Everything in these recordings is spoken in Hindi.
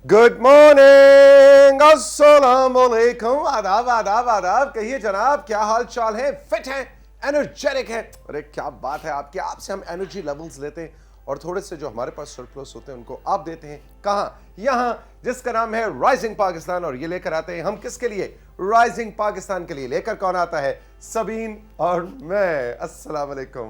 गुड मॉर्निंग, अस्सलाम वालेकुम, आदाब आदाब आदाब। कहिए जनाब, क्या हाल चाल है? फिट है, एनर्जेटिक है? अरे क्या बात है आपकी। आपसे हम एनर्जी लेवल्स लेते हैं और थोड़े से जो हमारे पास सरप्लस होते हैं उनको आप देते हैं कहां? यहां, जिसका नाम है राइजिंग पाकिस्तान। और ये लेकर आते हैं हम किसके लिए? राइजिंग पाकिस्तान के लिए। लेकर कौन आता है? सबीन और मैं। अस्सलाम वालेकुम।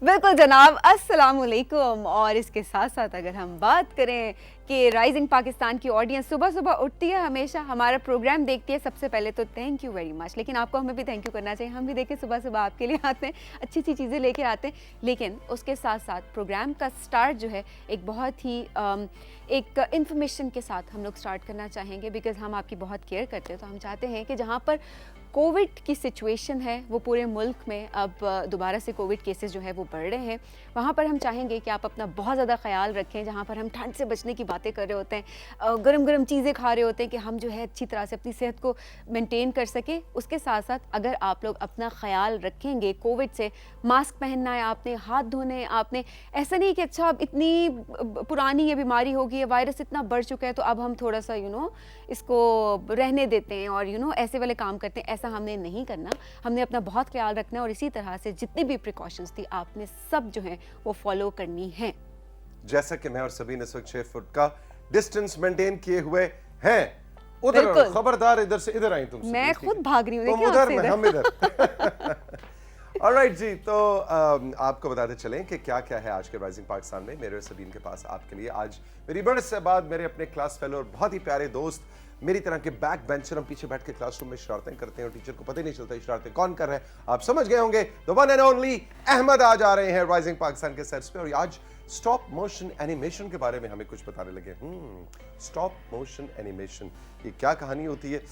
बिल्कुल जनाब, अस्सलाम वालेकुम। और इसके साथ साथ अगर हम बात करें कि राइजिंग पाकिस्तान की ऑडियंस सुबह सुबह उठती है, हमेशा हमारा प्रोग्राम देखती है, सबसे पहले तो थैंक यू वेरी मच। लेकिन आपको हमें भी थैंक यू करना चाहिए। हम भी देखिए सुबह सुबह आपके लिए आते हैं, अच्छी अच्छी चीज़ें लेके आते हैं। लेकिन उसके साथ साथ प्रोग्राम का स्टार्ट जो है एक बहुत ही एक इंफॉर्मेशन के साथ हम लोग स्टार्ट करना चाहेंगे, बिकॉज़ हम आपकी बहुत केयर करते हैं। तो हम चाहते हैं कि जहाँ पर कोविड की सिचुएशन है वो पूरे मुल्क में अब दोबारा से कोविड केसेस जो है वो बढ़ रहे हैं, वहाँ पर हम चाहेंगे कि आप अपना बहुत ज़्यादा ख्याल रखें। जहाँ पर हम ठंड से बचने की बातें कर रहे होते हैं, गरम गरम चीज़ें खा रहे होते हैं, कि हम जो है अच्छी तरह से अपनी सेहत को मेंटेन कर सकें। उसके साथ साथ अगर आप लोग अपना ख्याल रखेंगे कोविड से, मास्क पहनना है आपने, हाथ धोने हैं आपने। ऐसा नहीं कि अच्छा अब इतनी पुरानी ये बीमारी होगी, ये वायरस इतना बढ़ चुका है तो अब हम थोड़ा सा इसको रहने देते हैं और ऐसे वाले काम करते हैं। ऐसा हमने नहीं करना, हमने अपना बहुत ख्याल रखना है। और इसी तरह से जितनी भी प्रिकॉशंस थी आपने सब जो है वो फॉलो करनी है। जैसा कि मैं और सबीन इस वक्त 6 फुट का डिस्टेंस मेंटेन किए हुए हैं। उधर खबरदार, इधर से इधर आई तुम। मैं खुद भाग रही हूँ, तुम उधर, हम इधर। ऑलराइट जी, तो आपको बताते चलें कि क्या क्या है आज के राइजिंग पाकिस्तान में। मेरे सबीन के पास आपके लिए आज मेरी बरस से बाद मेरे अपने क्लास फेलो और बहुत ही प्यारे दोस्त, मेरी तरह के बैक बेंचर, हम पीछे बैठ के क्लासरूम में शरारतें करते हैं और टीचर को पता ही नहीं चलता शरारतें कौन कर रहा है। आप समझ गए होंगे, the one and only Ahmad आज आ रहे हैं राइजिंग पाकिस्तान के सेट्स पे। और आज स्टॉप मोशन एनिमेशन के बारे में हमें कुछ बताने लगे। स्टॉप मोशन एनिमेशन, ये क्या कहानी होती है?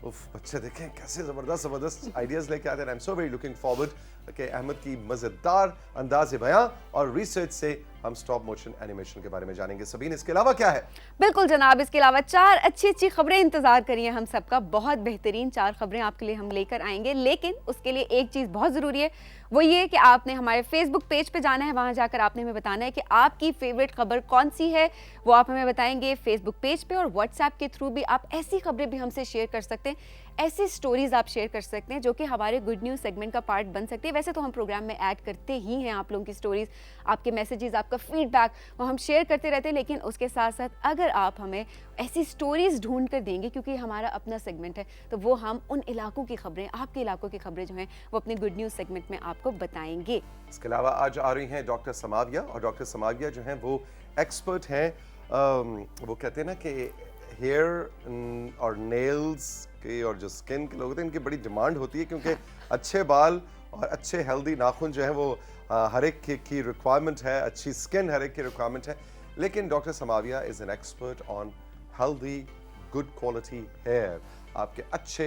उफ, बच्चे देखें कैसे जबरदस्त आइडियाज लेके आते हैं। I am so very looking forward कि अहमद की मजेदार अंदाज बयां और रिसर्च से हम स्टॉप मोशन एनिमेशन के बारे में जानेंगे। सबीन, इसके अलावा क्या है? बिल्कुल जनाब, इसके अलावा 4 अच्छी खबरें इंतजार करिए हम सबका। बहुत बेहतरीन 4 खबरें आपके लिए हम लेकर आएंगे। लेकिन उसके लिए एक चीज़ बहुत ज़रूरी है, वो ये कि आपने हमारे फेसबुक पेज पे जाना है। वहाँ जाकर आपने हमें बताना है कि आपकी फेवरेट खबर कौन सी है, वो आप हमें बताएंगे फेसबुक पेज पे। और व्हाट्सएप के थ्रू भी आप ऐसी खबरें भी हमसे शेयर कर सकते हैं, ऐसी स्टोरीज आप शेयर कर सकते हैं जो कि हमारे गुड न्यूज़ सेगमेंट का पार्ट बन सकती है। वैसे तो हम प्रोग्राम में ऐड करते ही हैं आप लोगों की स्टोरीज, आपके मैसेजेस, आपका फीडबैक, वो हम शेयर करते रहते हैं। लेकिन उसके साथ साथ अगर आप हमें ऐसी स्टोरीज ढूंढ कर देंगे, क्योंकि हमारा अपना सेगमेंट है, तो वो हम उन इलाकों की खबरें, आपके इलाकों की खबरें जो हैं वो अपने गुड न्यूज़ सेगमेंट में आपको बताएंगे। इसके अलावा आज आ रही हैं डॉक्टर समाविया, और डॉक्टर समाविया जो हैं वो एक्सपर्ट हैं। वो कहते हैं ना कि हेयर और नेल्स के और जो स्किन के लोग होते हैं, इनकी बड़ी डिमांड होती है, क्योंकि अच्छे बाल और अच्छे हेल्दी नाखून जो है वो हर एक की रिक्वायरमेंट है, अच्छी स्किन हर एक की रिक्वायरमेंट है। लेकिन doctor Samavia is an expert on healthy good quality hair. आपके अच्छे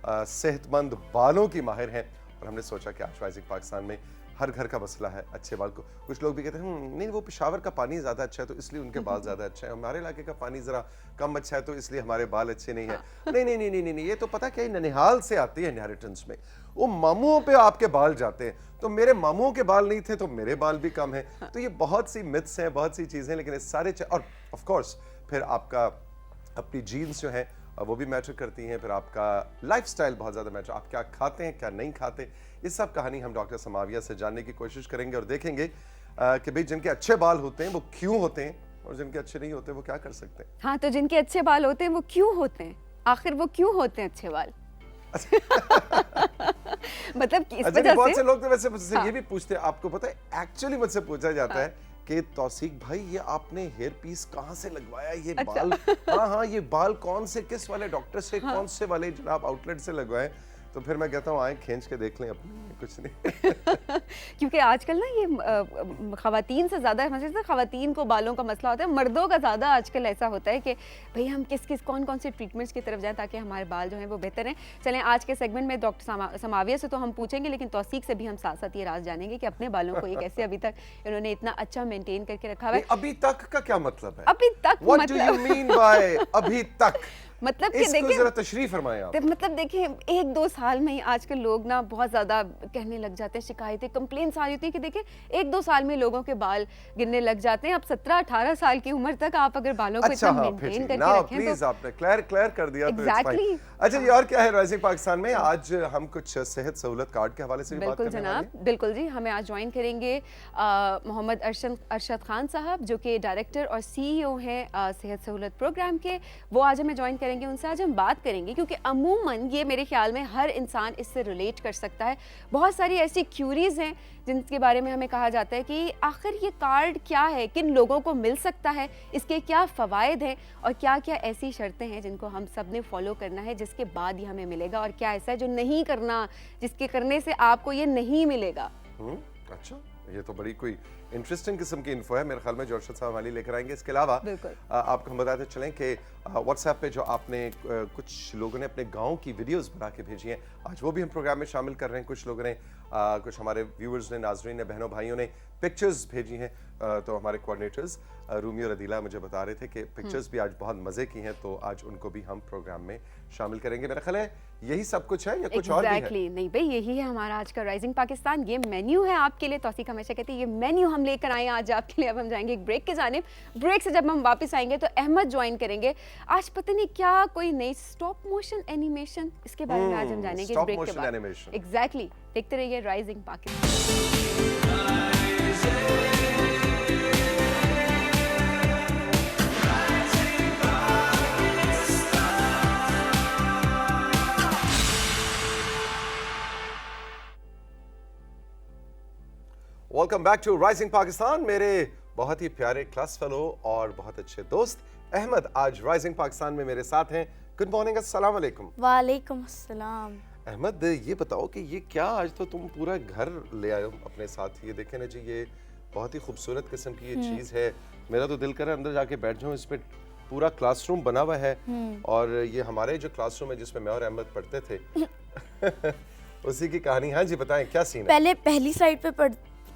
सेहतमंद बालों की माहिर हैं। और हमने सोचा कि आज राइजिंग पाकिस्तान में हर घर का मसला है अच्छे बाल को। कुछ लोग भी कहते हैं नहीं, वो पेशावर का पानी ज़्यादा अच्छा है तो इसलिए उनके बाल ज़्यादा अच्छे हैं, हमारे इलाके का पानी ज़रा कम अच्छा है तो इसलिए हमारे बाल अच्छे नहीं है। नहीं नहीं नहीं नहीं नहीं, ये तो पता क्या है, ननिहाल से आती है इनहेरिटेंस में। वो मामुओं पे आपके बाल जाते हैं, तो मेरे मामुओं के बाल नहीं थे तो मेरे बाल भी कम है। तो ये बहुत सी मिथ्स हैं, बहुत सी चीज़ें, लेकिन इस सारे और ऑफ कोर्स फिर आपका अपनी जीन्स जो है वो भी मैटर करती हैं। फिर आपका लाइफस्टाइल बहुत ज़्यादा मैटर, आप क्या खाते हैं क्या नहीं खाते, ये सब कहानी हम डॉक्टर समाविया से जानने की कोशिश करेंगे। और देखेंगे कि भाई जिनके अच्छे बाल होते हैं वो क्यों होते हैं, और जिनके अच्छे नहीं होते वो क्या कर सकते हैं। हाँ, तो जिनके अच्छे बाल होते हैं वो क्यों होते हैं, आखिर वो क्यों होते हैं अच्छे बाल? मतलब इस वजह से बहुत से लोग तो वैसे मुझसे ये भी पूछते हैं, आपको पता है एक्चुअली मुझसे पूछा जाता है कि तौसीक भाई ये आपने हेयर पीस कहाँ से लगवाया, ये बाल हाँ ये बाल कौन से, किस वाले डॉक्टर से, कौन से वाले जनाब आउटलेट से लगवाए? तो फिर मैं कहता हूँ आए खींच के देख लें अपने, कुछ नहीं। क्योंकि आजकल ना ये खवातीन से ज़्यादा, मतलब खवातीन को बालों का मसला होता है, मर्दों का ज़्यादा आजकल ऐसा होता है कि भाई हम कौन से ट्रीटमेंट्स की तरफ जाएं ताकि हमारे बाल जो हैं वो बेहतर हैं। चलें, आज के सेगमेंट में डॉक्टर समाविया से तो हम पूछेंगे, लेकिन तौसीक से भी हम साथ साथ ये राज जानेंगे कि अपने बालों को ये कैसे अभी तक इन्होंने इतना अच्छा मेंटेन करके रखा हुआ है। अभी तक का क्या मतलब है? अभी तक What do you mean by अभी तक? मतलब कि इसको देखिए जरा तशरीह फरमाएं आप। मतलब देखिए 1-2 साल में ही आजकल लोग ना बहुत ज़्यादा कहने लग जाते हैं, शिकायतें कंप्लेंट्स आ रही होती है कि देखिए 1-2 साल में लोगों के बाल गिरने लग जाते हैं। अब 17-18 साल की उम्र तक आप अगर बालों को अच्छा, इतना हाँ, मेंटेन फिर करके ना रखें प्लीज तो आपने क्लियर कर दिया तो it's Exactly. fine। अच्छा जी, और क्या है राइजिंग पाकिस्तान में? आज हम कुछ सेहत सहूलत कार्ड के हवाले से भी बात बिल्कुल करने वाले जनाब, बिल्कुल जी। हमें आज ज्वाइन करेंगे मोहम्मद अरशद खान साहब, जो कि डायरेक्टर और सीईओ हैं सेहत सहूलत प्रोग्राम के। वो आज हमें ज्वाइन करेंगे, उनसे आज हम बात करेंगे क्योंकि अमूमन ये मेरे ख्याल में हर इंसान इससे रिलेट कर सकता है। बहुत सारी ऐसी क्यूरीज हैं जिनके बारे में हमें कहा जाता है कि आखिर ये कार्ड क्या है, किन लोगों को मिल सकता है, इसके क्या फ़वाइद हैं और क्या क्या ऐसी शर्तें हैं जिनको हम सब ने फॉलो करना है जिसके बाद ये हमें मिलेगा, और क्या ऐसा है जो नहीं करना जिसके करने से आपको ये नहीं मिलेगा। अच्छा, ये तो बड़ी कोई इंटरेस्टिंग किस्म की इन्फो है। मेरे ख्याल में जो अरशद साहब हमारे लेकर आएंगे। इसके अलावा आपको हम बताते चलें कि व्हाट्सएप पे जो आपने कुछ लोगों ने अपने गांव की वीडियोस बना के भेजी हैं, आज वो भी हम प्रोग्राम में शामिल कर रहे हैं। कुछ लोगों ने कुछ हमारे व्यूअर्स ने, नाजरीन ने, बहनों भाइयों ने पिक्चर्स भेजी हैं। तो हमारे कोऑर्डिनेटर्स रूमी और अदीला मुझे बता रहे थे कि पिक्चर्स भी आज बहुत मज़े की हैं, तो आज उनको भी हम प्रोग्राम में शामिल करेंगे। मेरा ख्याल है यही सब कुछ है या कुछ और भी है? नहीं भाई, यही है हमारा आज का राइजिंग पाकिस्तान। ये मेन्यू है आपके लिए। तौसीक हमेशा कहती है ये मेन्यू हम लेकर आए आज आपके लिए। अब हम जाएंगे एक ब्रेक के जानिब। ब्रेक से जब हम वापस आएंगे तो अहमद ज्वाइन करेंगे। आज पता नहीं क्या कोई नई स्टॉप मोशन एनिमेशन, इसके बारे में आज हम जानेंगे इस ब्रेक के बाद। एग्जैक्टली, देखते रहिए rising Pakistan. Welcome back to rising Pakistan. मेरे बहुत ही प्यारे क्लास फेलो और बहुत अच्छे दोस्त अहमद आज राइजिंग पाकिस्तान में मेरे साथ हैं। गुड मॉर्निंग, अस्सलाम वालेकुम। वालेकुम अस्सलाम। अहमद, ये बताओ कि ये क्या आज तो तुम पूरा घर ले आए हो अपने साथ। ये देखें ना जी, ये बहुत ही खूबसूरत किस्म की ये चीज़ है। मेरा तो दिल कर रहा है अंदर जाके बैठ जाऊँ। इस पे पूरा क्लासरूम बना हुआ है और ये हमारे जो क्लासरूम है जिसमें मैं और अहमद पढ़ते थे उसी की कहानी। हाँ जी, बताएं क्या सीन है? पहले पहली स्लाइड पे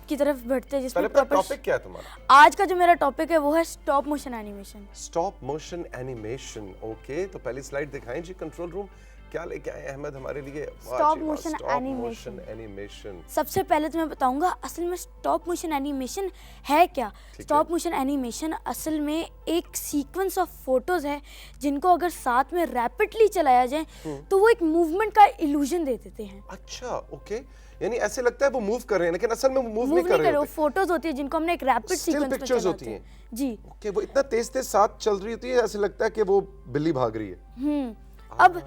की तरफ बढ़ते हैं जिसमें टॉपिक क्या है तुम्हारा? आज का जो मेरा टॉपिक है वो है stop motion animation. Stop motion animation, okay. तो पहली स्लाइड दिखाएं जी। कंट्रोल रूम क्या लेके आए अहमद हमारे लिए? Stop motion animation. सबसे पहले तो मैं बताऊंगा असल में स्टॉप मोशन एनिमेशन है क्या। स्टॉप मोशन एनिमेशन असल में एक सीक्वेंस ऑफ फोटोज है जिनको अगर साथ में रैपिडली चलाया जाए तो वो एक मूवमेंट का इल्यूजन दे देते हैं। अच्छा, ओके। यानी ऐसे लगता है वो मूव कर रहे हैं लेकिन असल में वो मूव नहीं कर रहे। वो फोटोज होती है जिनको हमने एक रैपिड सीक्वेंस में पिक्चर्स होती हैं जी। ओके, वो इतना तेज तेज साथ चल रही होती है, ऐसे लगता है कि वो बिल्ली भाग रही है। अब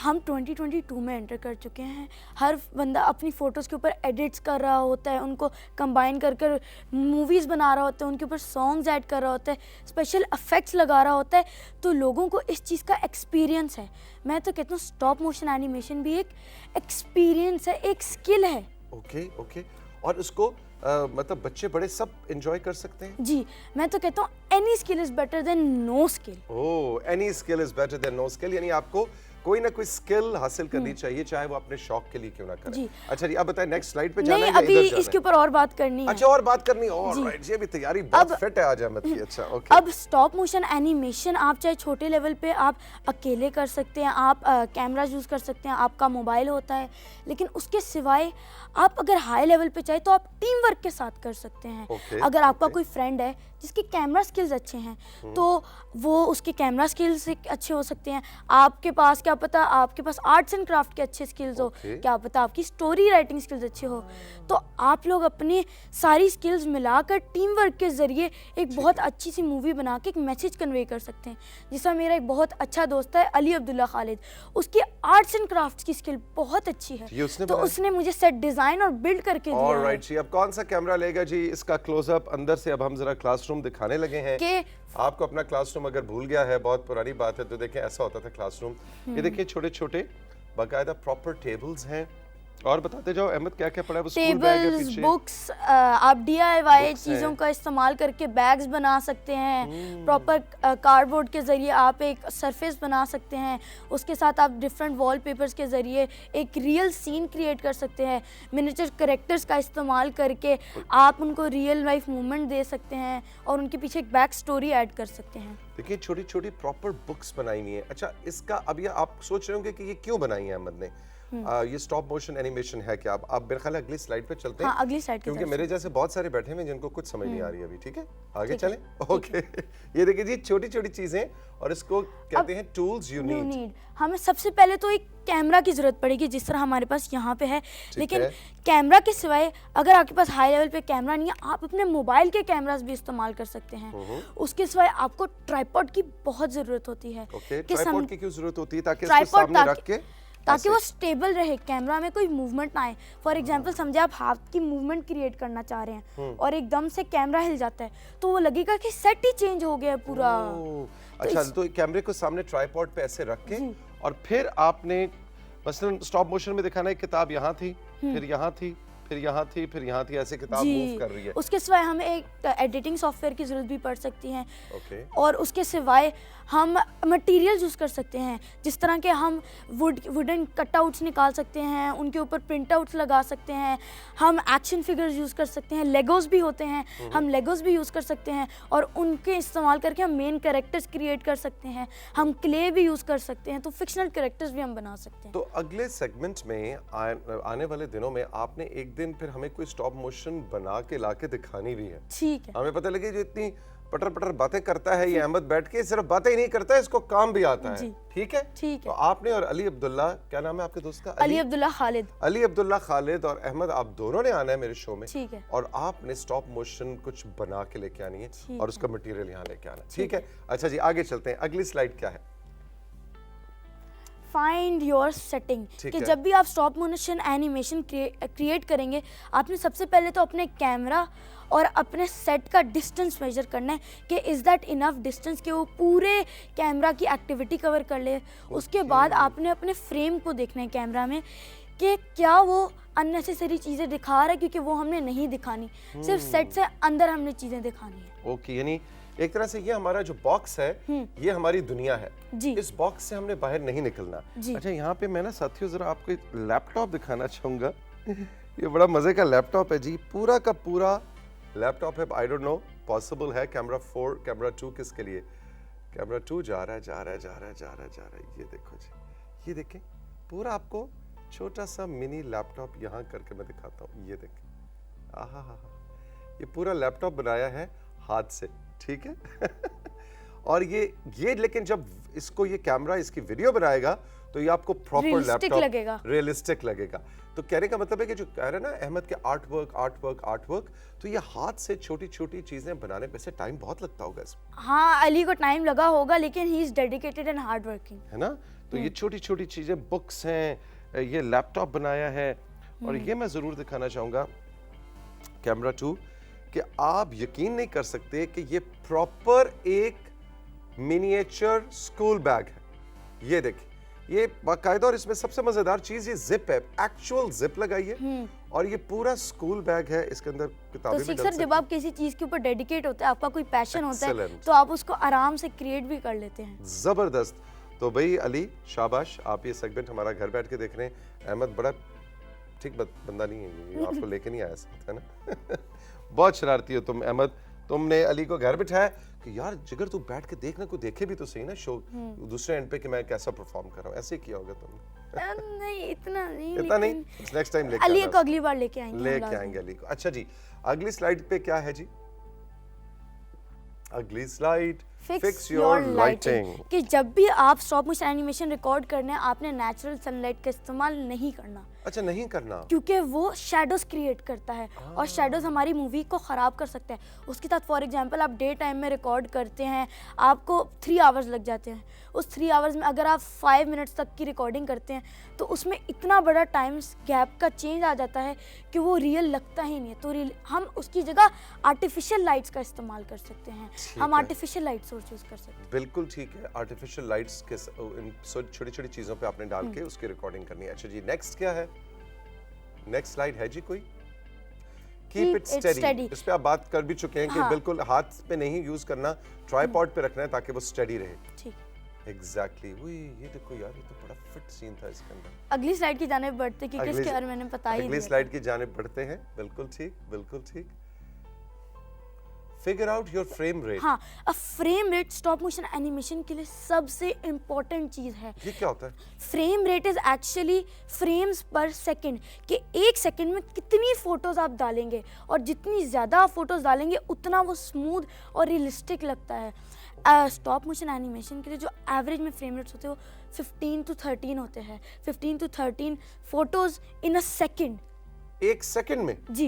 हम 2022 में एंटर कर चुके हैं। हर बंदा अपनी फ़ोटोज़ के ऊपर एडिट्स कर रहा होता है, उनको कंबाइन कर कर मूवीज़ बना रहा होता है, उनके ऊपर सॉन्ग्स ऐड कर रहा होता है, स्पेशल इफ़ेक्ट्स लगा रहा होता है। तो लोगों को इस चीज़ का एक्सपीरियंस है। मैं तो कहता हूँ स्टॉप मोशन एनिमेशन भी एक एक्सपीरियंस है, एक स्किल है। Okay okay. और उसको मतलब बच्चे बड़े सब एंजॉय कर सकते हैं? जी, मैं तो कहता हूँ any skill is better than no skill. Oh, any skill is better than no skill. यानी आपको कोई ना कोई स्किल हासिल करनी चाहिए, चाहे वो अपने शौक के लिए क्यों ना करें। अच्छा जी, अब बताएं नेक्स्ट स्लाइड पे जाना है या अभी इधर जाना है? इसके ऊपर और बात करनी है। अच्छा, और बात करनी है। ऑलराइट, ये भी तैयारी बहुत फिट है आज अहमद की। अच्छा, ओके। अब स्टॉप मोशन एनिमेशन आप चाहे छोटे लेवल पे आप अकेले कर सकते हैं, आप कैमरा यूज़ कर सकते हैं, आपका मोबाइल होता है, लेकिन उसके सिवाय आप अगर हाई लेवल पे चाहे तो आप टीम वर्क के साथ कर सकते हैं। अगर आपका कोई फ्रेंड है जिसके कैमरा स्किल्स अच्छे हैं तो वो उसके कैमरा स्किल्स अच्छे हो सकते हैं। आपके पास क्या पता आपके पास आर्ट्स एंड क्राफ्ट के अच्छे स्किल्स हो, क्या पता आपकी स्टोरी राइटिंग स्किल्स अच्छे हो, तो आप लोग अपनी सारी स्किल्स मिलाकर टीम वर्क के ज़रिए एक बहुत अच्छी सी मूवी बना के एक मैसेज कन्वे कर सकते हैं। जैसा मेरा एक बहुत अच्छा दोस्त है अली अब्दुल्ला खालिद, उसकी आर्ट्स एंड क्राफ्ट की स्किल बहुत अच्छी है, तो उसने मुझे सेट डिज़ाइन और बिल्ड करके दिया। ऑलराइट जी, अब कौन सा कैमरा लेगा जी इसका क्लोजअप अंदर से? अब हम जरा क्लासरूम दिखाने लगे हैं कि आपको अपना क्लासरूम अगर भूल गया है, बहुत पुरानी बात है, तो देखें ऐसा होता था क्लासरूम। ये देखिए छोटे छोटे बाकायदा प्रॉपर टेबल्स हैं और बताते जाओ अहमद, क्या क्या पड़ा है? वो स्कूल बैग है टेबल्स, पीछे। बुक्स, आप DIY Books चीज़ों हैं। का इस्तेमाल करके बैग्स बना सकते हैं। प्रॉपर कार्डबोर्ड के ज़रिए आप एक सरफेस बना सकते हैं। उसके साथ आप डिफरेंट वॉलपेपर्स के ज़रिए एक रियल सीन क्रिएट कर सकते हैं। मिनिएचर कैरेक्टर्स का इस्तेमाल करके आप उनको रियल लाइफ मूवमेंट दे सकते हैं और उनके पीछे एक बैक स्टोरी ऐड कर सकते हैं। देखिए छोटी छोटी प्रॉपर बुक्स बनाई हुई है। अच्छा, इसका अब ये आप सोच रहे होंगे कि ये क्यों बनाई है अहमद ने? ये स्टॉप मोशन एनिमेशन है क्या? आप मेरे ख्याल है अगली स्लाइड पे चलते हैं। हाँ, अगली स्लाइड की क्योंकि तरफ मेरे जैसे बहुत सारे बैठे हैं जिनको कुछ समझ नहीं आ रही अभी। ठीक है, आगे चलें। ओके, ये देखिए जी, छोटी छोटी चीजें, और इसको कहते हैं टूल्स यू नीड। हमें सबसे पहले तो एक कैमरा की जरूरत पड़ेगी, जिस तरह हमारे पास यहाँ पे है। लेकिन है। कैमरा के सिवाय अगर आपके पास हाई लेवल पे कैमरा नहीं है, आप अपने मोबाइल के कैमरास भी इस्तेमाल कर सकते हैं। उसके सिवाय आपको ट्राइपॉड की बहुत जरूरत होती है। ओके, कि ट्राइपॉड की क्यों जरूरत होती है? ताकि इसको ट्राइपॉड सामने रख के ताकि वो स्टेबल रहे, कैमरा में कोई मूवमेंट ना आए। फॉर एग्जांपल समझे आप हाथ की मूवमेंट क्रिएट करना चाह रहे हैं और एकदम से कैमरा हिल जाता है, तो वो लगेगा कि सेट ही चेंज हो गया है पूरा। अच्छा, तो कैमरे को सामने ट्राइपॉड पे ऐसे रख के, और फिर आपने मसलन स्टॉप मोशन में दिखाना है, किताब यहाँ थी, फिर यहाँ थी, फिर यहाँ थी, फिर यहाँ थी, ऐसे किताब मूव कर रही है। उसके सिवाय हमें एक एडिटिंग सॉफ्टवेयर की जरूरत भी पड़ सकती है। ओके। और उसके सिवाय हम मटेरियल यूज़ कर सकते हैं, जिस तरह के हम वुडन कटआउट्स निकाल सकते हैं, उनके ऊपर प्रिंट आउट्स लगा सकते हैं। हम एक्शन फिगर्स यूज़ कर सकते हैं, लेगोस भी होते हैं, हम लेगोस भी यूज़ कर सकते हैं और उनके इस्तेमाल करके हम मेन कैरेक्टर्स क्रिएट कर सकते हैं। हम क्ले भी यूज़ कर सकते हैं, तो फिक्शनल कैरेक्टर्स भी हम बना सकते हैं। तो अगले सेगमेंट में आने वाले दिनों में आपने एक दिन फिर हमें कोई स्टॉप मोशन बना के लाके दिखानी भी है। ठीक है। हमें पता लगे जो इतनी पटर पटर बातें करता है ये अहमद, बैठ के सिर्फ बातें ही नहीं करता है, इसको काम भी आता है। ठीक है? ठीक है। तो आपने और अली अब्दुल्ला, क्या नाम है आपके दोस्त का? अली अब्दुल्ला खालिद। अली अब्दुल्ला खालिद और अहमद, आप दोनों ने आना है मेरे शो में। ठीक है। और आपने स्टॉप मोशन कुछ बना के लेके आनी है और उसका मटेरियल यहाँ लेके आना है। ठीक है? अच्छा जी, आगे चलते हैं। अगली स्लाइड क्या है? Find your setting. कि है। जब भी आप स्टॉप मोशन एनिमेशन क्रिएट करेंगे, आपने सबसे पहले तो अपने कैमरा और अपने सेट का डिस्टेंस मेजर करना है कि इज़ दैट इनफ डिस्टेंस कि वो पूरे कैमरा की एक्टिविटी कवर कर ले। उसके बाद आपने अपने फ्रेम को देखना है कैमरा में कि क्या वो अननेसेसरी चीज़ें दिखा रहा है, क्योंकि वो हमने नहीं दिखानी, सिर्फ सेट से अंदर हमने चीज़ें दिखानी है। ओके, यानी एक तरह से ये हमारा जो बॉक्स है, ये हमारी दुनिया है जी। इस बॉक्स से हमने बाहर नहीं निकलना। अच्छा, यहाँ पे मैं ना साथियों जरा आपको एक लैपटॉप दिखाना चाहूंगा। ये बड़ा मजे का लैपटॉप है जी, पूरा का पूरा लैपटॉप है। आई डोंट नो पॉसिबल है कैमरा 4, कैमरा 2 किसके लिए? कैमरा 2 जा रहा है। ये देखो जी, ये देखें, पूरा आपको छोटा सा मिनी लैपटॉप यहाँ करके मैं दिखाता हूँ। ये देखें, आहा, ये पूरा लैपटॉप बनाया है हाथ से। ठीक है? और ये लेकिन जब इसको ये कैमरा इसकी वीडियो बनाएगा तो ये आपको प्रॉपर लैपटॉप रियलिस्टिक लगेगा। तो कहने का मतलब है कि जो कह रहे हैं ना अहमद के आर्ट वर्क, तो ये हाथ से छोटी छोटी चीजें बनाने पे से टाइम बहुत लगता होगा इसमें। हाँ, अली को टाइम लगा होगा, लेकिन he is dedicated and hard working, है ना? तो ये छोटी छोटी चीजें, बुक्स हैं, ये लैपटॉप बनाया है। और ये मैं जरूर दिखाना चाहूंगा कैमरा 2 कि आप यकीन नहीं कर सकते कि ये प्रॉपर एक मिनिएचर स्कूल बैग है। ये देखिए, ये बाकायदा, और इसमें सबसे मजेदार चीज ये जिप है, एक्चुअल जिप लगाई है और ये पूरा स्कूल बैग है। इसके अंदर किताबें भी डल सकती हैं। जब आप किसी चीज के ऊपर डेडिकेट होते हैं, आपका कोई पैशन होता है, Excellent. तो आप उसको आराम से क्रिएट भी कर लेते हैं। जबरदस्त। तो भाई अली, शाबाश, आप ये सेगमेंट हमारा घर बैठ के देख रहे हैं। अहमद बड़ा ठीक बंदा नहीं है, ये आपको लेके नहीं आया साथ, है ना? बहुत शरारती हो तुम अहमद। तुमने अली को घर बिठाया कि यार जिगर तू बैठ के देखना, को देखे भी तो सही ना शो दूसरे एंड पे कि मैं कैसा परफॉर्म कर रहा हूँ। ऐसे किया होगा तुमने? नहीं, इतना नहीं। नेक्स्ट टाइम लेके अली को अगली बार लेके आएंगे अली को। अच्छा जी, अगली स्लाइड पे क्या है जी? अगली स्लाइड, फिक्स योर लाइटिंग। कि जब भी आप स्टॉप मोशन एनिमेशन रिकॉर्ड करना है, आपने नेचुरल सनलाइट का इस्तेमाल नहीं करना। अच्छा, नहीं करना, क्योंकि वो शैडोज क्रिएट करता है और शैडोज हमारी मूवी को ख़राब कर सकता है। उसके साथ फॉर एग्जांपल आप डे टाइम में रिकॉर्ड करते हैं, आपको 3 आवर्स लग जाते हैं। उस 3 आवर्स में अगर आप 5 मिनट्स तक की रिकॉर्डिंग करते हैं, तो उसमें इतना बड़ा टाइम गैप का चेंज आ जाता है कि वो रियल लगता ही नहीं है। तो हम उसकी जगह आर्टिफिशियल लाइट्स का इस्तेमाल कर सकते हैं। हम आर्टिफिशियल लाइट सोर्स यूज़ कर सकते हैं। बिल्कुल ठीक है, आर्टिफिशियल लाइट्स के इन छोटी छोटी चीज़ों पे आपने डाल के उसकी रिकॉर्डिंग करनी है। अच्छा जी, नेक्स्ट क्या है? नेक्स्ट स्लाइड है जी कोई? Keep keep it it steady. steady. इस पे आप बात कर भी चुके हैं कि हाँ। बिल्कुल हाथ पे नहीं यूज करना, ट्राइपॉड पे रखना है ताकि वो स्टेडी रहे। ठीक। एग्जैक्टली ये देखो यार, ये तो बड़ा फिट सीन था इसके अंदर। अगली स्लाइड की जाने बढ़ते क्योंकि अगली- इसके बारे में मैंने बता ही अगली दिया था। स्लाइड की जानिब बढ़ते हैं। बिल्कुल ठीक, बिल्कुल ठीक। Figure out your frame rate. हाँ, अब frame rate stop motion animation के लिए सबसे इम्पोर्टेंट चीज़ है। ये क्या होता है? Frame rate is actually frames पर सेकंड, कि एक सेकंड में कितनी फोटोज आप डालेंगे, और जितनी ज़्यादा आप फोटोज डालेंगे उतना वो स्मूथ और रियलिस्टिक लगता है। स्टॉप मोशन एनिमेशन के लिए जो एवरेज में फ्रेम रेट्स होते हैं वो 15 to 13 होते हैं। 15 to 13 photos in a second. एक सेकंड में? जी,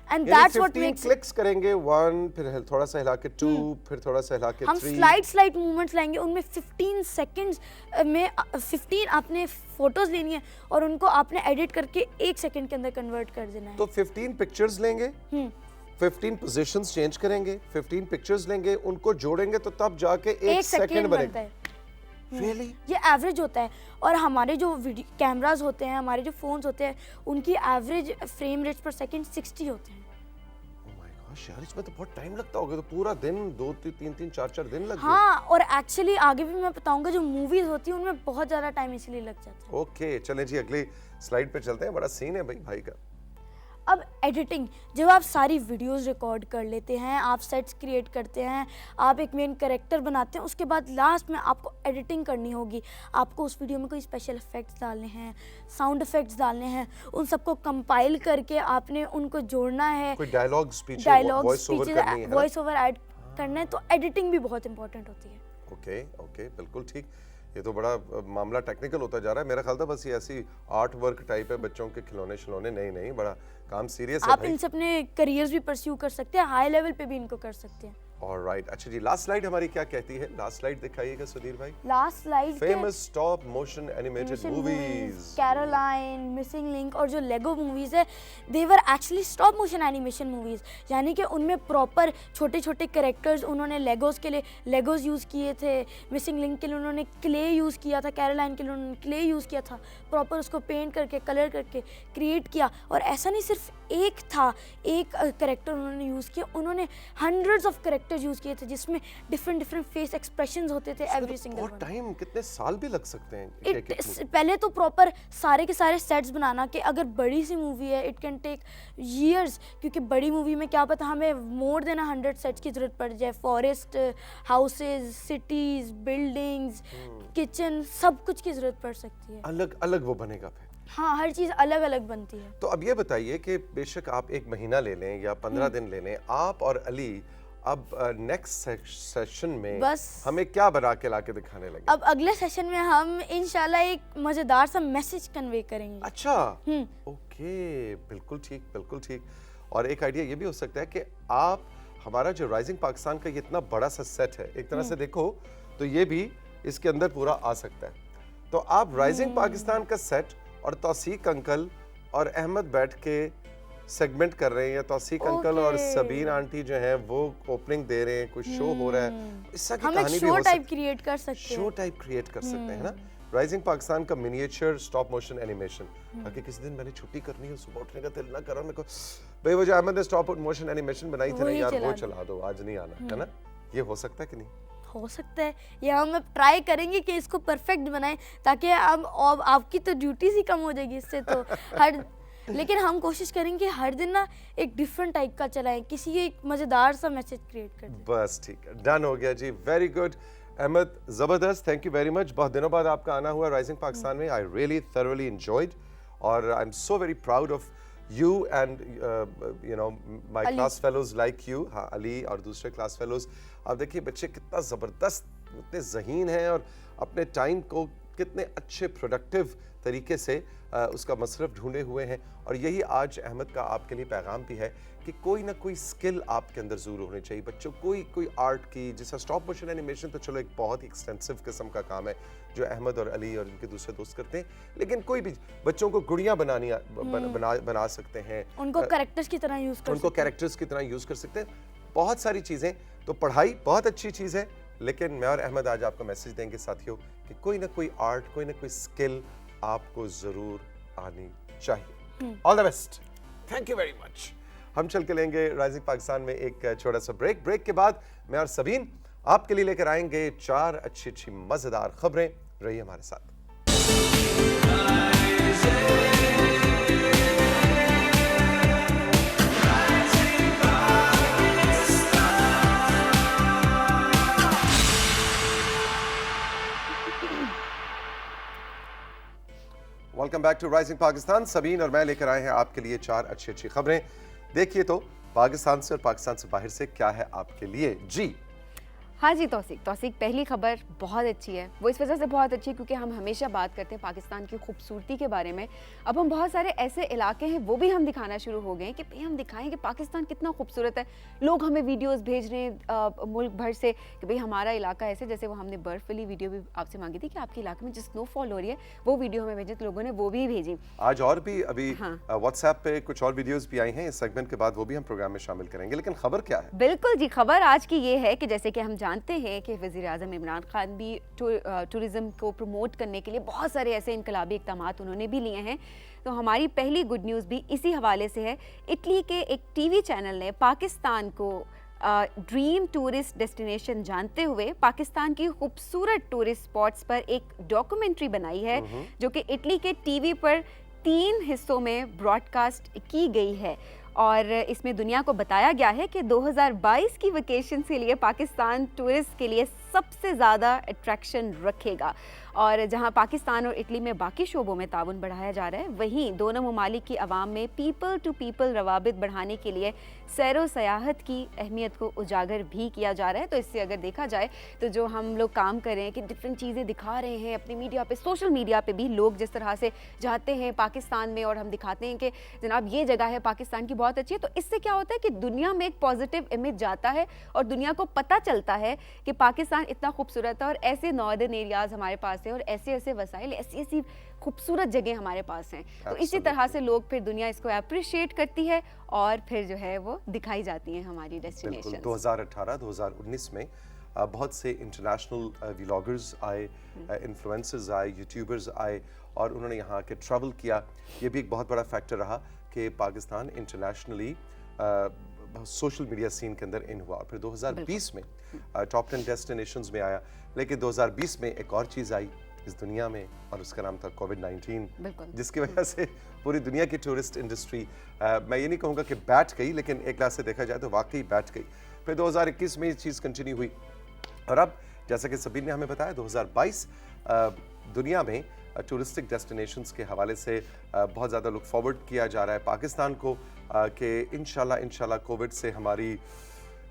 एंड यानी दैट्स व्हाट 15 मेक्स क्लिक्स करेंगे, 1 फिर थोड़ा सा हिला के 2 फिर थोड़ा सा हिला के हम 3। स्लाइड मूवमेंट्स लाएंगे, उनमें 15 सेकंड्स में 15 आपने फोटोज लेनी है और उनको आपने एडिट करके एक सेकंड के अंदर कन्वर्ट कर देना है। तो 15 पिक्चर्स लेंगे, 15 पोजीशंस चेंज करेंगे, 15 पिक्चर्स लेंगे, उनको जोड़ेंगे तो तब जाके एक सेकंड बनता बनेगा। है। Really? ये एवरेज होता है, और हमारे जो कैमरास होते हैं, हमारे जो फोन्स होते हैं, उनकी एवरेज फ्रेम रेट्स पर सेकंड 60 होते हैं। Oh my gosh, यार इसमें तो बहुत टाइम लगता होगा, तो पूरा दिन 2 3 4 दिन लग गए। हाँ, और एक्चुअली आगे भी मैं बताऊंगा, जो मूवीज होती है उनमें बहुत ज़्यादा टाइम इसलिए लग जाता है। ओके चलें जी, अगली स्लाइड पे चलते हैं। बड़ा सीन है भाई का। अब एडिटिंग, जब आप सारी वीडियोस रिकॉर्ड कर लेते हैं, आप सेट्स क्रिएट करते हैं, आप एक मेन कैरेक्टर बनाते हैं, उसके बाद लास्ट में आपको एडिटिंग करनी होगी। आपको उस वीडियो में कोई स्पेशल इफेक्ट्स डालने हैं, साउंड इफेक्ट्स डालने हैं, उन सबको कंपाइल करके आपने उनको जोड़ना है, कोई dialogue speech, dialogue voice over करनी है ना? वॉइस ओवर ऐड करना है, तो एडिटिंग भी बहुत इंपॉर्टेंट होती है। ओके ओके बिल्कुल ठीक। ये तो बड़ा मामला टेक्निकल होता जा रहा है। मेरा ख्याल था बस ये ऐसी आर्ट वर्क टाइप है, बच्चों के खिलौने। नहीं, बड़ा काम सीरियस है आप भाई। इनसे अपने करियर्स भी परस्यू कर सकते हैं, हाई लेवल पे भी इनको कर सकते हैं। ऑलराइट, अच्छा जी, लास्ट स्लाइड हमारी क्या कहती है? लास्ट स्लाइड दिखाइएगा सुधीर भाई। Last slide famous stop motion animated movies, Coraline, missing link और जो लेगो मूवीज है, they were actually stop motion animation movies, यानी कि उनमें प्रॉपर छोटे छोटे कैरेक्टर्स उन्होंने लेगोस के लिए लेगोस यूज़ किए थे, मिसिंग लिंक के लिए उन्होंने क्ले यूज़ किया था, कैरोलाइन के लिए उन्होंने क्ले यूज़ किया था, प्रॉपर उसको पेंट करके कलर करके क्रिएट किया। और ऐसा नहीं सिर्फ एक था, एक कैरेक्टर उन्होंने यूज़ किया, उन्होंने हंड्रेड्स ऑफ कैरेक्टर्स यूज़ किए थे जिसमें डिफरेंट फेस एक्सप्रेशंस होते थे एवरी सिंगल और टाइम कितने साल भी लग सकते हैं पहले तो प्रॉपर सारे के सारे सेट्स बनाना, कि अगर बड़ी सी मूवी है इट कैन टेक ईयर्स, क्योंकि बड़ी मूवी में क्या पता हमें मोर देन 100 सेट्स की जरूरत पड़ जाए, forest, houses, cities, buildings, kitchen, सब कुछ की जरूरत पड़ सकती है। अलग अलग वो बनेगा फिर। हाँ, हर चीज़ अलग अलग बनती है। तो अब ये बताइए कि बेशक आप 1 महीना ले लें या 15 दिन ले लें, आप और अली अब नेक्स्ट सेशन में बस हमें क्या बना के लाके दिखाने लगे? अब अगले सेशन में हम इंशाल्लाह एक मज़ेदार सा मैसेज कन्वे करेंगे। अच्छा, ओके, बिल्कुल ठीक, बिल्कुल ठीक। और एक आइडिया ये भी हो सकता है कि आप हमारा जो राइजिंग पाकिस्तान का ये इतना बड़ा सा सेट है, एक तरह से देखो तो ये भी इसके अंदर पूरा आ सकता है। तो आप राइजिंग पाकिस्तान का सेट और तौसीक अंकल और अहमद बैठ के सेगमेंट कर रहे हैं, या तौसीक अंकल और सबीन आंटी जो हैं वो ओपनिंग दे रहे हैं, कुछ शो हो रहा है, इससे की हम एक कहानी भी शो हो टाइप सकती क्रिएट कर सकते है। शो हैं। टाइप क्रिएट कर सकते हैं ना, राइजिंग पाकिस्तान का मिनिएचर स्टॉप मोशन एनिमेशन। ताकि किसी दिन मैंने छुट्टी करनी है, सुबह उठने का दिल ना करा मेरे को, भाई वो जो अहमद ने स्टॉप मोशन एनिमेशन बनाई थी ना यार, वो चला दो, आज नहीं आना है ना। ये हो सकता है कि नहीं? हो सकता है, ये हम अब ट्राई करेंगे कि इसको परफेक्ट बनाएं, ताकि हम आपकी तो ड्यूटीज ही कम हो जाएगी इससे तो हर लेकिन हम कोशिश करेंगे हर दिन ना एक डिफरेंट टाइप का चलाएं, किसी एक मज़ेदार सा मैसेज क्रिएट कर दें। बस ठीक है, डन हो गया जी, वेरी गुड अहमद, ज़बरदस्त, थैंक यू वेरी मच। बहुत दिनों बाद आपका आना हुआ राइजिंग पाकिस्तान में, आई रियली thoroughly enjoyed, और I am so very proud of you and you know my Ali. class fellows like you, हाँ अली और दूसरे क्लास फेलोज। अब देखिए बच्चे कितना ज़बरदस्त, कितने ज़हीन हैं और अपने टाइम को कितने अच्छे प्रोडक्टिव तरीके से उसका मसरफ ढूंढे हुए हैं। और यही आज अहमद का आपके लिए पैगाम भी है कि कोई ना कोई स्किल आपके अंदर ज़रूर होनी चाहिए बच्चों, कोई आर्ट की, जैसा स्टॉप मोशन एनिमेशन तो चलो एक बहुत ही एक्सटेंसिव किस्म का काम है जो अहमद और अली और इनके दूसरे दोस्त करते हैं, लेकिन कोई भी बच्चों को गुड़ियाँ बना सकते हैं, उनको कैरेक्टर्स की तरह यूज़ कर उनको कैरेक्टर्स की तरह यूज़ कर सकते हैं, बहुत सारी चीज़ें। तो पढ़ाई बहुत अच्छी चीज़ है, लेकिन मैं और अहमद आज आपको मैसेज देंगे साथियों कि कोई ना कोई आर्ट, कोई ना कोई स्किल आपको ज़रूर आनी चाहिए। All the best, thank you very much. हम चल के लेंगे राइजिंग पाकिस्तान में एक छोटा सा ब्रेक के बाद मैं और सबीन आपके लिए लेकर आएंगे 4 अच्छी मजेदार खबरें। रहिए हमारे साथ। Welcome back to rising Pakistan. Sabeen और मैं लेकर आए हैं आपके लिए 4 अच्छी खबरें। देखिए तो पाकिस्तान से और पाकिस्तान से बाहर से क्या है आपके लिए। जी हाँ जी तौसीक, पहली खबर बहुत अच्छी है। वो इस वजह से बहुत अच्छी है क्योंकि हम हमेशा बात करते हैं पाकिस्तान की खूबसूरती के बारे में। अब हम बहुत सारे ऐसे इलाके हैं वो भी हम दिखाना शुरू हो गए हैं कि भाई हम दिखाएं कि पाकिस्तान कितना खूबसूरत है। लोग हमें वीडियोस भेज रहे हैं मुल्क भर से कि भाई हमारा इलाका ऐसे, जैसे वो हमने बर्फ वाली वीडियो भी आपसे मांगी थी कि आपके इलाके में जो स्नोफॉल हो रही है वो वीडियो हमें भेजे, तो लोगों ने वो भी भेजी। आज और भी अभी व्हाट्सएप पे कुछ और वीडियोस भी आई हैं। इस सेगमेंट के बाद वो भी हम प्रोग्राम में शामिल करेंगे। लेकिन खबर क्या है? बिल्कुल जी, खबर आज की ये है कि जैसे कि हम जानते हैं कि वज़ीर आज़म इमरान खान भी टूरिज़्म को प्रमोट करने के लिए बहुत सारे ऐसे इनकलाबी इक़दामात उन्होंने भी लिए हैं। तो हमारी पहली गुड न्यूज़ भी इसी हवाले से है। इटली के एक टीवी चैनल ने पाकिस्तान को ड्रीम टूरिस्ट डेस्टिनेशन जानते हुए पाकिस्तान की खूबसूरत टूरिस्ट स्पॉट्स पर एक डॉक्यूमेंट्री बनाई है जो कि इटली के टीवी पर 3 हिस्सों में ब्रॉडकास्ट की गई है। और इसमें दुनिया को बताया गया है कि 2022 की वेकेशन के लिए पाकिस्तान टूरिस्ट के लिए सबसे ज़्यादा अट्रैक्शन रखेगा। और जहां पाकिस्तान और इटली में बाकी शोबों में ताउन बढ़ाया जा रहा है, वहीं दोनों ममालिक की आवाम में पीपल टू पीपल रवाबित बढ़ाने के लिए सैर व सयाहत की अहमियत को उजागर भी किया जा रहा है। तो इससे अगर देखा जाए तो जो हम लोग काम कर रहे हैं कि डिफरेंट चीज़ें दिखा रहे हैं अपनी मीडिया पे, सोशल मीडिया पे भी लोग जिस तरह से जाते हैं पाकिस्तान में और हम दिखाते हैं कि जनाब ये जगह है पाकिस्तान की बहुत अच्छी है, तो इससे क्या होता है कि दुनिया में एक पॉजिटिव इमेज जाता है और दुनिया को पता चलता है कि पाकिस्तान इतना खूबसूरत है और ऐसे नॉर्दर्न एरियाज़ हमारे पास है और ऐसे ऐसे वसाइल, ऐसी खूबसूरत जगह हमारे पास हैं। तो इसी तरह से लोग फिर दुनिया इसको अप्रिशिएट करती है और फिर जो है वो दिखाई जाती हैं हमारी डेस्टिनेशन। 2018-2019 में बहुत से इंटरनेशनल व्लॉगर्स आए, इन्फ्लुएंसर्स आए, यूट्यूबर्स आए और उन्होंने यहाँ के ट्रैवल किया। ये भी एक बहुत बड़ा फैक्टर रहा कि Pakistan internationally social media scene के अंदर इन हुआ। फिर 2020 में टॉप 10 डेस्टिनेशंस में आया। लेकिन 2020 में एक और चीज़ आई इस दुनिया में और उसका नाम था कोविड-19, जिसकी वजह से पूरी दुनिया की टूरिस्ट इंडस्ट्री मैं ये नहीं कहूँगा कि बैठ गई, लेकिन एक लिहाज से देखा जाए तो वाकई बैठ गई। फिर 2021 में ये चीज़ कंटिन्यू हुई और अब जैसा कि सबीन ने हमें बताया 2022 दुनिया में टूरिस्टिक डेस्टिनेशंस के हवाले से बहुत ज़्यादा लुक फॉरवर्ड किया जा रहा है पाकिस्तान को कि इंशाल्लाह कोविड से हमारी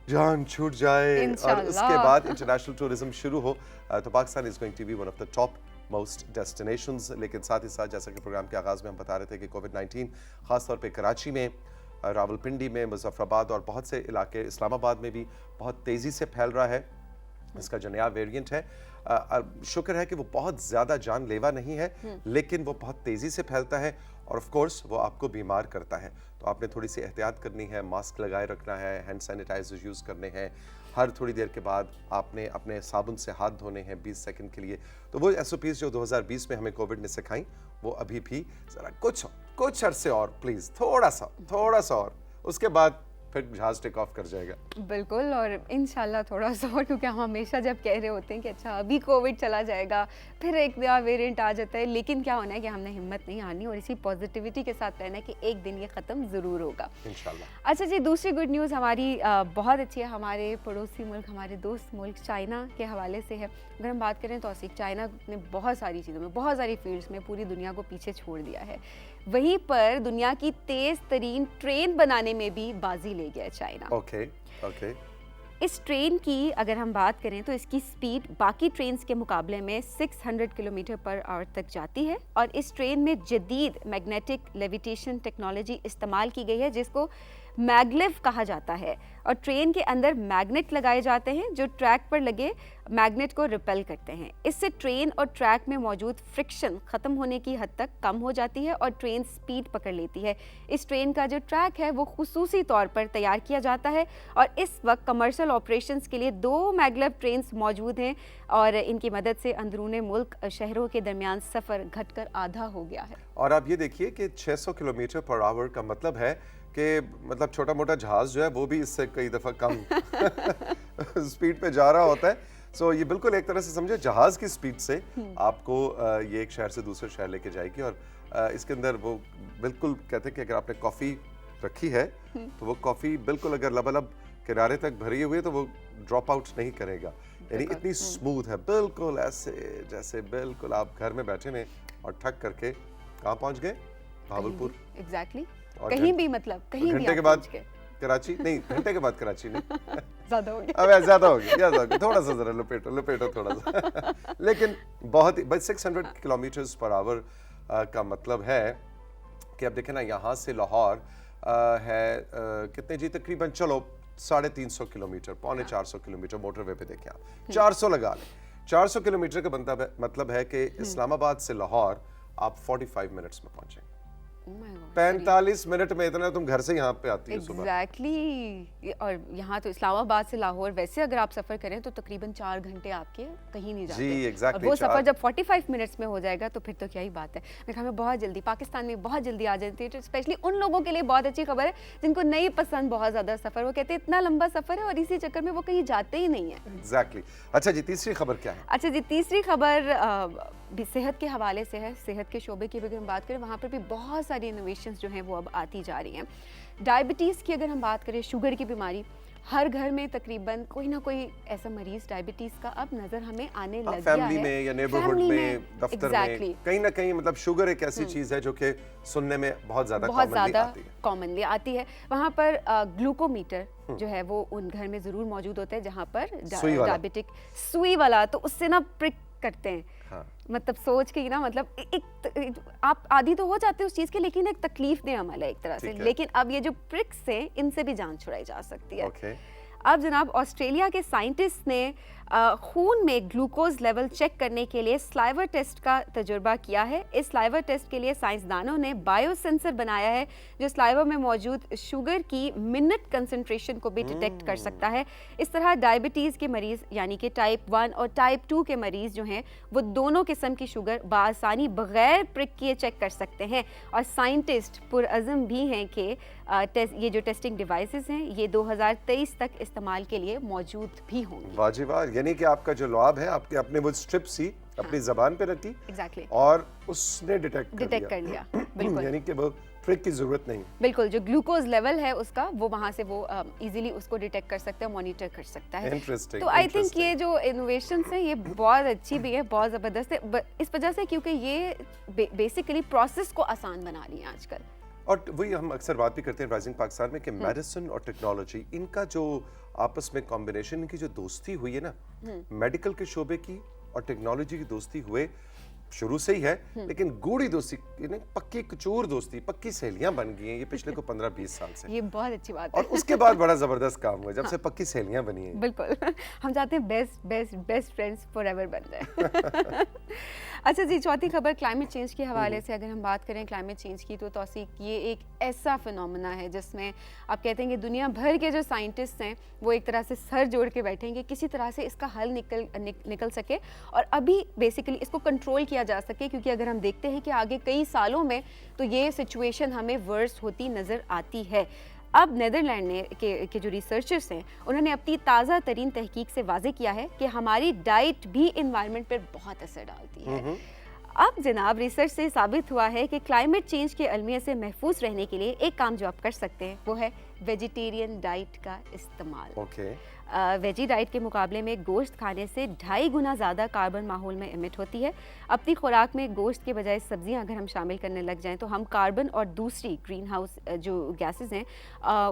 जान छूट जाए और उसके बाद इंटरनेशनल टूरिज्म शुरू हो तो Pakistan is going to be one of the top most destinations. लेकिन साथ ही साथ जैसा कि प्रोग्राम के आगाज़ में हम बता रहे थे कि कोविड-19 ख़ासतौर पे कराची में, रावलपिंडी में, मुजफ्फराबाद और बहुत से इलाके इस्लामाबाद में भी बहुत तेज़ी से फैल रहा है। इसका जो नया वेरिएंट है शुक्र है कि वो बहुत ज़्यादा जानलेवा नहीं है, लेकिन वो बहुत तेज़ी से फैलता है और ऑफ कोर्स वो आपको बीमार करता है। तो आपने थोड़ी सी एहतियात करनी है, मास्क लगाए रखना है, हैंड सैनिटाइजर यूज़ करने हैं, हर थोड़ी देर के बाद आपने अपने साबुन से हाथ धोने हैं 20 सेकंड के लिए। तो वो SOPs जो 2020 में हमें कोविड ने सिखाई वो अभी भी ज़रा कुछ अरसे और प्लीज़ थोड़ा सा और उसके बाद फिर जहाज टेक ऑफ कर जाएगा। बिल्कुल, और इंशाल्लाह थोड़ा सा और, क्योंकि हम हमेशा जब कह रहे होते हैं कि अच्छा अभी कोविड चला जाएगा फिर एक नया वेरिएंट आ जाता है, लेकिन क्या होना है कि हमने हिम्मत नहीं हारनी और इसी पॉजिटिविटी के साथ रहना है कि एक दिन ये ख़त्म ज़रूर होगा इंशाल्लाह। अच्छा जी, दूसरी गुड न्यूज़ हमारी बहुत अच्छी है, हमारे पड़ोसी मुल्क, हमारे दोस्त मुल्क चाइना के हवाले से है। अगर हम बात करें तो चाइना ने बहुत सारी चीज़ों में, बहुत सारी फील्ड्स में पूरी दुनिया को पीछे छोड़ दिया है। वहीं पर दुनिया की तेज़ तरीन ट्रेन बनाने में भी बाजी ले गया है चाइना। ओके। इस ट्रेन की अगर हम बात करें तो इसकी स्पीड बाकी ट्रेन्स के मुकाबले में 600 किलोमीटर पर आवर तक जाती है और इस ट्रेन में जदीद मैग्नेटिक लेविटेशन टेक्नोलॉजी इस्तेमाल की गई है जिसको मैगलेव कहा जाता है और ट्रेन के अंदर मैग्नेट लगाए जाते हैं जो ट्रैक पर लगे मैग्नेट को रिपेल करते हैं। इससे ट्रेन और ट्रैक में मौजूद फ्रिक्शन ख़त्म होने की हद तक कम हो जाती है और ट्रेन स्पीड पकड़ लेती है। इस ट्रेन का जो ट्रैक है वो खुसूसी तौर पर तैयार किया जाता है और इस वक्त कमर्शियल ऑपरेशंस के लिए 2 मैगलेव ट्रेन्स मौजूद हैं और इनकी मदद से अंदरूने मुल्क शहरों के दरमियान सफ़र घटकर आधा हो गया है। और आप ये देखिए कि 600 किलोमीटर पर आवर का मतलब है कि मतलब छोटा मोटा जहाज जो है वो भी इससे कई दफ़ा कम स्पीड पे जा रहा होता है। सो ये बिल्कुल एक तरह से समझे जहाज की स्पीड से आपको ये एक शहर से दूसरे शहर लेके जाएगी। और इसके अंदर वो बिल्कुल कहते हैं कि अगर आपने कॉफ़ी रखी है तो वो कॉफ़ी बिल्कुल अगर लबालब किनारे तक भरी हुई है तो वो ड्रॉप आउट नहीं करेगा, यानी इतनी स्मूथ है, बिल्कुल ऐसे जैसे बिल्कुल आप घर में बैठे हैं और ठक करके कहाँ पहुँच गए, भावलपुर। एग्जैक्टली, और कहीं भी मतलब कहीं भी घंटे के आप बाद पहुंच गए। कराची नहीं, घंटे के बाद कराची नहीं ज़्यादा हो गया। अब ज्यादा हो गया, थोड़ा सा जरा लपेटो थोड़ा सा लेकिन बहुत ही बस 600 किलोमीटर पर आवर का मतलब है कि अब देखें ना यहाँ से लाहौर है कितने जी, तकरीबन चलो 350 किलोमीटर, पौने 400 किलोमीटर मोटरवे पे देखें आप, 400 लगा लें, 400 किलोमीटर का मतलब है कि इस्लामाबाद से लाहौर आप 45 मिनट्स में पहुंचेंगे। 45 मिनट में इतना तुम घर से यहाँ पे आती है सुबह। एग्जैक्टली। और यहाँ तो इस्लामाबाद से लाहौर वैसे अगर आप सफर करें तो तकरीबन 4 घंटे आपके कहीं नहीं जाते। जी एग्जैक्टली। वो सफर जब 45 मिनट्स में हो जाएगा तो फिर तो क्या ही बात है। मेरे ख्याल में बहुत जल्दी पाकिस्तान में बहुत जल्दी आ जाती है। तो स्पेशली उन लोगों के लिए बहुत अच्छी खबर है जिनको नहीं पसंद बहुत ज्यादा सफर, वो कहते हैं इतना लंबा सफर है और इसी चक्कर में वो कहीं जाते ही नहीं है। एग्जैक्टली। अच्छा जी, तीसरी खबर क्या है? अच्छा जी, तीसरी खबर भी सेहत के हवाले से है। सेहत के शोबे की अगर हम बात करें वहाँ पर भी बहुत सारी इनोवेशंस जो हैं वो अब आती जा रही हैं। डायबिटीज़ की अगर हम बात करें, शुगर की बीमारी, हर घर में तकरीबन कोई ना कोई ऐसा मरीज डायबिटीज का अब नजर हमें आने लग गया है। फैमिली में या नेबरहुड में, दफ्तर में कहीं ना कहीं मतलब शुगर एक ऐसी चीज है जो कि सुनने में बहुत ज्यादा कॉमनली आती है। वहाँ पर ग्लूकोमीटर जो है वो उन घर में जरूर मौजूद होता है जहाँ पर डायबिटिक सुई वाला, तो उससे ना प्रिक करते हैं। हाँ। मतलब सोच के ही ना, मतलब एक आप आदी तो हो जाते हैं उस चीज के, लेकिन एक तकलीफ दे अमल है एक तरह से। लेकिन अब ये जो प्रिक्स हैं इनसे भी जान छुड़ाई जा सकती है। अब जनाब ऑस्ट्रेलिया के साइंटिस्ट ने खून में ग्लूकोज लेवल चेक करने के लिए स्लाइवर टेस्ट का तजुर्बा किया है। इस स्लाइवर टेस्ट के लिए साइंसदानों ने बायोसेंसर बनाया है जो स्लाइवर में मौजूद शुगर की मिनट कंसंट्रेशन को भी डिटेक्ट कर सकता है। इस तरह डायबिटीज़ के मरीज़ यानी कि टाइप 1 और टाइप 2 के मरीज़ जो हैं वो दोनों किस्म की शुगर बआसानी बगैर प्रिक किए चेक कर सकते हैं। और साइंटिस्ट पुरअज़म भी हैं कि ये जो टेस्टिंग डिवाइसेस हैं ये 2023 तक इस्तेमाल के लिए मौजूद भी होंगे। वाजिब, यानी कि आपका जो लुआब है आपके अपने वो स्ट्रिप सी अपनी जबान पे रखी एग्जैक्टली और उसने डिटेक्ट कर लिया बिल्कुल, यानी कि वो ट्रिक की जरूरत नहीं। बिल्कुल, जो ग्लूकोज लेवल है उसका वो वहां से वो इजीली उसको डिटेक्ट कर सकता है, मॉनिटर कर सकता है। इंटरेस्टिंग। तो आई थिंक ये जो इनोवेशंस हैं ये बहुत अच्छी भी है, बहुत ज़बरदस्त है इस वजह से क्योंकि ये बेसिकली प्रोसेस को आसान बना रही है आजकल। और वही हम अक्सर बात भी करते हैं राइजिंग पाकिस्तान में कि मेडिसिन और टेक्नोलॉजी इनका जो आपस में कॉम्बिनेशन, इनकी जो दोस्ती हुई है ना, मेडिकल के शोबे की और टेक्नोलॉजी की दोस्ती हुए शुरू से ही है, लेकिन गूढ़ी दोस्ती, पक्की कचूर दोस्ती, पक्की सहेलियां बन गई हैं ये पिछले को 15-20 साल से। ये बहुत अच्छी बात है। और उसके बाद बड़ा जबरदस्त काम हुआ जब से पक्की सहेलियां बनी हैं। बिल्कुल, हम चाहते हैं बेस्ट फ्रेंड्स फॉरएवर बन जाए। अच्छा जी, चौथी खबर क्लाइमेट चेंज के हवाले से अगर हम बात करें क्लाइमेट चेंज की, तो तौसीक ये एक ऐसा फिनोमेना है जिसमें आप कहते हैं कि दुनिया भर के जो साइंटिस्ट हैं वो एक तरह से सर जोड़ के बैठेंगे किसी तरह से इसका हल निकल सके और अभी बेसिकली इसको कंट्रोल किया जा सके, क्योंकि अगर हम देखते हैं कि आगे कई सालों में तो ये सिचुएशन हमें वर्स होती नज़र आती है। अब नेदरलैंड के जो रिसर्चर्स हैं उन्होंने अपनी ताज़ा तरीन तहकीक से वाज़े किया है कि हमारी डाइट भी इन्वायरमेंट पर बहुत असर डालती है। अब जनाब रिसर्च से साबित हुआ है कि क्लाइमेट चेंज के अलमिया से महफूज रहने के लिए एक काम जो आप कर सकते हैं वो है वेजिटेरियन डाइट का इस्तेमाल। वेजी डाइट के मुकाबले में गोश्त खाने से 2.5 गुना ज़्यादा कार्बन माहौल में इमिट होती है। अपनी खुराक में गोश्त के बजाय सब्जियां अगर हम शामिल करने लग जाएं तो हम कार्बन और दूसरी ग्रीन हाउस जो गैसेस हैं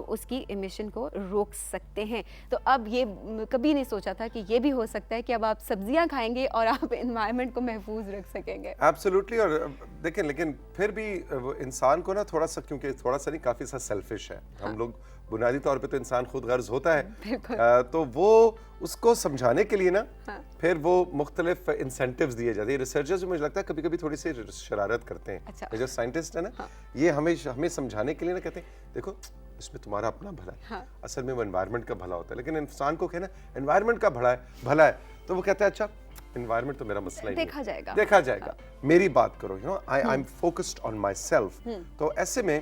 उसकी इमिशन को रोक सकते हैं। तो अब ये कभी नहीं सोचा था कि ये भी हो सकता है कि अब आप सब्जियां खाएंगे और आप एनवायरनमेंट को महफूज रख सकेंगे। एब्सोल्युटली। और देखें, लेकिन फिर भी इंसान को ना थोड़ा सा, क्योंकि थोड़ा सा नहीं, काफ़ी सा सेल्फिश है। हम लोग बुनियादी तौर पे तो इंसान खुद गर्ज होता है, तो वो उसको समझाने के लिए ना फिर वो मुख्तलिफ इंसेंटिव्स दिए जाते हैं। रिसर्चर्स मुझे लगता है कभी कभी थोड़ी सी शरारत करते हैं। अच्छा। ये जो साइंटिस्ट है ना, ये हमें समझाने के लिए ना कहते हैं देखो इसमें तुम्हारा अपना भला है, असल में वो एनवायरनमेंट का भला होता है। लेकिन इंसान को कहना एनवायरनमेंट का भला है तो वो कहता है अच्छा एनवायरनमेंट तो मेरा मसला ही नहीं, देखा जाएगा, मेरी बात करो, you know, I am focused on my self. तो ऐसे में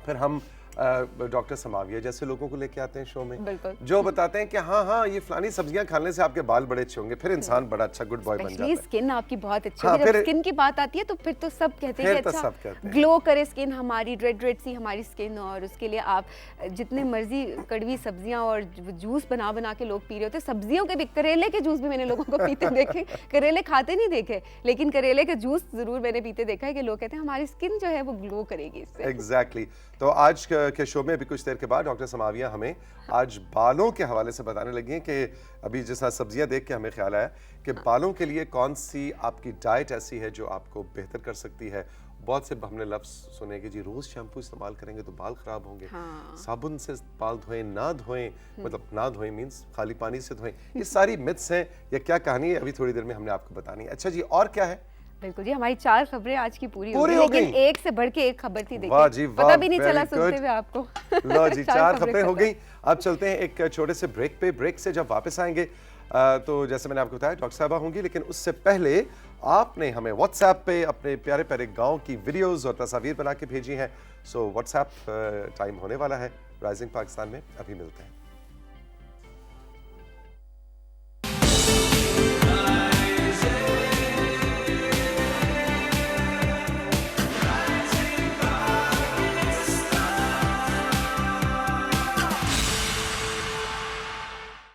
फिर हम डॉक्टर समाविया जैसे लोगों को लेके आते हैं शो में, जो बताते हैं कि हाँ ये फलानी सब्जियां खाने से आपके बाल बड़े अच्छे होंगे, फिर इंसान बड़ा अच्छा गुड बॉय बन जाता है। स्किन आपकी बहुत अच्छी है। जब स्किन की बात आती है तो फिर तो सब कहते हैं कि अच्छा ग्लो करे स्किन हमारी, रेड सी हमारी स्किन। और उसके लिए आप जितने मर्जी कड़वी सब्जियां और जूस बना के लोग पी रहे होते। सब्जियों के भी, करेले के जूस भी मैंने लोगों को पीते देखे, करेले खाते नहीं देखे, लेकिन करेले के जूस जरूर मैंने पीते देखा है कि लोग कहते हैं हमारी स्किन जो है वो ग्लो करेगी इससे। एग्जैक्टली। तो आज के शो में अभी कुछ देर के बाद डॉक्टर समाविया हमें आज बालों के हवाले से बताने लगी हैं कि अभी जैसा सब्जियां देख के हमें ख्याल आया कि बालों के लिए कौन सी आपकी डाइट ऐसी है जो आपको बेहतर कर सकती है। बहुत से हमने लफ्ज सुने कि जी रोज शैम्पू इस्तेमाल करेंगे तो बाल खराब होंगे, साबुन से बाल धोएं ना धोएं, मतलब ना धोएं मींस खाली पानी से धोएं। ये सारी मिथ्स हैं, ये क्या कहानी है अभी थोड़ी देर में हमने आपको बतानी है। अच्छा जी, और क्या है? बिल्कुल जी, हमारी 4 खबरें आज की पूरी हो गई, लेकिन एक से बढ़ के एक खबर थी। देखिए, वाह जी वाह, पता भी नहीं चला सुनते हुए आपको। लो जी, 4 खबरें हो गई। अब चलते हैं एक छोटे से ब्रेक पे। ब्रेक से जब वापस आएंगे तो जैसे मैंने आपको बताया डॉक्टर साहबा होंगी, लेकिन उससे पहले आपने हमें व्हाट्सएप पे अपने प्यारे प्यारे गाँव की वीडियोज़ और तस्वीर बना के भेजी हैं। सो व्हाट्सएप टाइम होने वाला है राइजिंग पाकिस्तान में, अभी मिलते हैं।